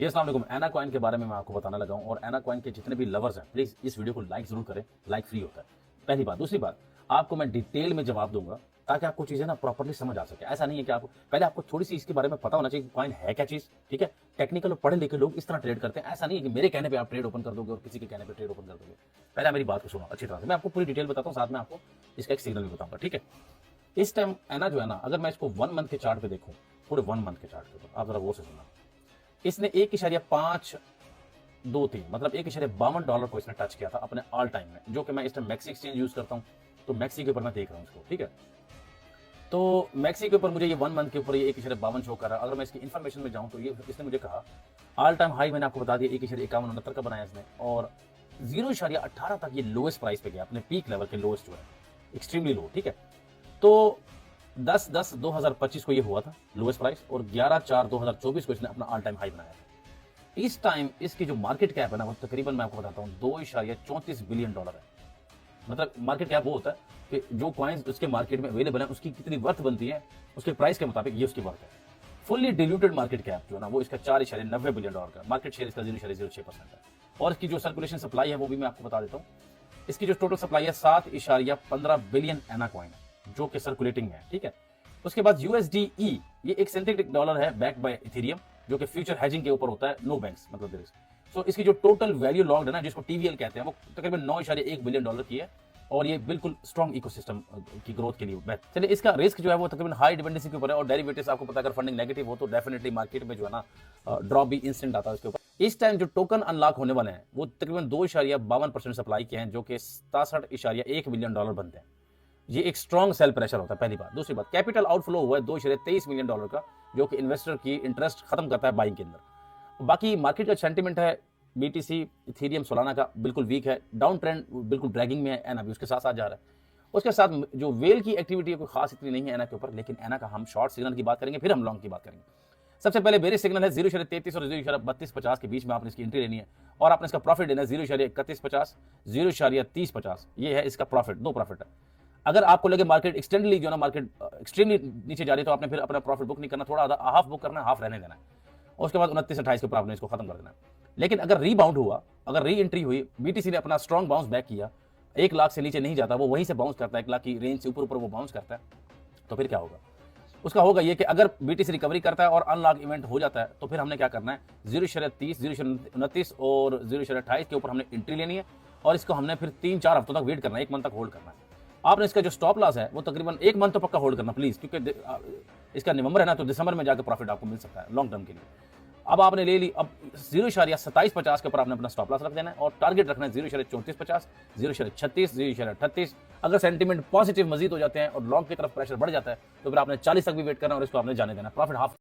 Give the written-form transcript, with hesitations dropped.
ये अस्सलाम वालेकुम। एना कॉइन के बारे में मैं आपको बताने लगा हूँ और एना कॉइन के जितने भी लवर्स हैं प्लीज इस वीडियो को लाइक जरूर करें, लाइक फ्री होता है। पहली बात। दूसरी बात, आपको मैं डिटेल में जवाब दूंगा ताकि आपको चीजें ना प्रॉपर्ली समझ आ सके। ऐसा नहीं है कि आपको पहले आपको थोड़ी सी इसके बारे में पता होना चाहिए कि कॉइन है क्या चीज, ठीक है। टेक्निकल और पढ़े लिखे लोग इस तरह ट्रेड करते हैं। ऐसा नहीं है कि मेरे कहने पे आप ट्रेड ओपन कर दोगे और किसी के कहने पे ट्रेड ओपन कर दोगे। पहले मेरी बात को सुनो अच्छी तरह से, मैं आपको पूरी डिटेल बताता हूँ, साथ में आपको इसका एक सिग्नल भी बताऊंगा, ठीक है। इस टाइम एना जो है ना, अगर मैं इसको 1 मंथ के चार्ट पे देखूं, पूरे 1 मंथ के चार्ट पे, तो आप जरा वो से सुनना। इसने 1.523 मतलब $1.52 को इसने टच किया था अपने ऑल टाइम में, जो कि मैं इस टाइम मैक्सी एक्सचेंज यूज करता हूं, तो मैक्सी के ऊपर मैं देख रहा हूं इसको, ठीक है। तो मैक्सी के ऊपर मुझे ये 1 मंथ के ऊपर ये 1.52 शो कर रहा है। अगर मैं इसकी इन्फॉर्मेशन में जाऊं तो ये इसने मुझे कहा ऑल टाइम हाई मैंने आपको बता दिया 1.5169 का बनाया इसने, और 0.18 तक ये लोएस्ट प्राइस पे गया, अपने पीक लेवल के लोएस्ट जो है, एक्सट्रीमली लो, ठीक है। तो 10/10/2025 को ये हुआ था लोएस्ट प्राइस, और 11/4/2024 को इसने अपना ऑल टाइम हाई बनाया था। इस टाइम इसकी जो मार्केट कैप है ना, वो तकरीबन मैं आपको बताता हूँ $2.34 बिलियन है। मतलब मार्केट कैप वो होता है कि जो कॉइन्स उसके मार्केट में अवेलेबल है उसकी कितनी वर्थ बनती है, उसके प्राइस के मुताबिक ये उसकी वर्थ है। फुल्ली डिल्यूटेड मार्केट कैप जो है ना, वो इसका $4.90 बिलियन का मार्केट शेयर, इसका 0.06% है। और इसकी जो सर्कुलेशन सप्लाई है वो भी मैं आपको बता देता हूँ। इसकी जो टोटल सप्लाई है 7.15 बिलियन एना कॉइन है, जो कि सर्कुलेटिंग में है, ठीक है। उसके बाद USDE, ये एक सिंथेटिक डॉलर है बैक्ड बाय इथेरियम, जो कि फ्यूचर हेजिंग के ऊपर होता है, नो बैंक्स मतलब देयर इज। सो इसकी जो टोटल वैल्यू लॉग्ड है ना, जिसको TVL कहते हैं, वो तकरीबन $9.1 बिलियन की है, और ये बिल्कुल स्ट्रॉन्ग इकोसिस्टम की ग्रोथ के लिए बेहतर। चलिए, इसका रिस्क जो है वो तकरीबन हाई डिपेंडेंसी के ऊपर है, और डेरिवेटिव्स आपको पता है अगर फंडिंग नेगेटिव हो तो डेफिनेटली मार्केट में जो है ना ड्रॉप भी इंस्टेंट आता है उसके ऊपर। इस टाइम जो टोकन अनलॉक होने वाले हैं वो तकरीबन 2.52% सप्लाई के हैं, जो कि $67.1 बिलियन बनते हैं। ये एक स्ट्रॉन्ग सेल प्रेशर होता है, पहली बात। दूसरी बात, कैपिटल आउटफ्लो हुआ है $2.23 मिलियन का, जो कि इन्वेस्टर की इंटरेस्ट खत्म करता है बाइंग के अंदर। बाकी मार्केट का सेंटीमेंट है BTC इथेरियम सोलाना का बिल्कुल वीक है, डाउन ट्रेंड बिल्कुल ड्रैगिंग में है, एना भी उसके साथ साथ जा रहा है। उसके साथ जो वेल की एक्टिविटी है कोई खास इतनी नहीं है एना के ऊपर, लेकिन एना का हम शॉर्ट सिग्नल की बात करेंगे, फिर हम लॉन्ग की बात करेंगे। सबसे पहले बेरिश सिग्नल है 0.33 और 0.3250 के बीच में आपने इसकी एंट्री लेनी है, और आपने इसका प्रॉफिट लेना है 0.3150, 0.3050। ये है इसका प्रॉफिट, दो प्रॉफिट है। अगर आपको लगे मार्केट एक्सटेंडली जो ना मार्केट एक्सट्रीमली नीचे जा रही है, तो आपने फिर अपना प्रॉफिट बुक नहीं करना, थोड़ा आधा हाफ बुक करना है, हाफ रहने देना है, और उसके बाद 29-28 के ऊपर आपने इसको खत्म कर देना है। लेकिन अगर रीबाउंड हुआ, अगर री एंट्री हुई, BTC ने अपना स्ट्रॉन्ग बाउंस बैक किया, 1 लाख से नीचे नहीं जाता, वो वहीं से बाउंस करता है, 1 लाख की रेंज से ऊपर ऊपर वो बाउंस करता है, तो फिर क्या होगा? उसका होगा ये कि अगर BTC रिकवरी करता है और अनलॉक इवेंट हो जाता है, तो फिर हमने क्या करना है, 0.30, 0.29 और 0.28 के ऊपर हमने एंट्री लेनी है, और इसको हमने फिर 3-4 हफ्तों तक वेट करना है, 1 मंथ तक होल्ड करना है। आपने इसका जो स्टॉप लॉस है वो तकरीबन 1 मंथ तो पक्का होल्ड करना प्लीज, क्योंकि इसका नवंबर है ना, तो दिसंबर में जाकर प्रॉफिट आपको मिल सकता है लॉन्ग टर्म के लिए। अब आपने ले ली, अब 0.2750 के ऊपर आपने अपना स्टॉप लॉस रख देना है, और टारगेट रखना है 0.3450, 0.36, 0.38। अगर सेंटीमेंट पॉजिटिव मजीद हो जाते हैं और लॉन्ग की तरफ प्रेशर बढ़ जाता है, तो फिर आपने 40 तक भी वेट करना, और इसको आपने जाने देना, प्रॉफिट हाफ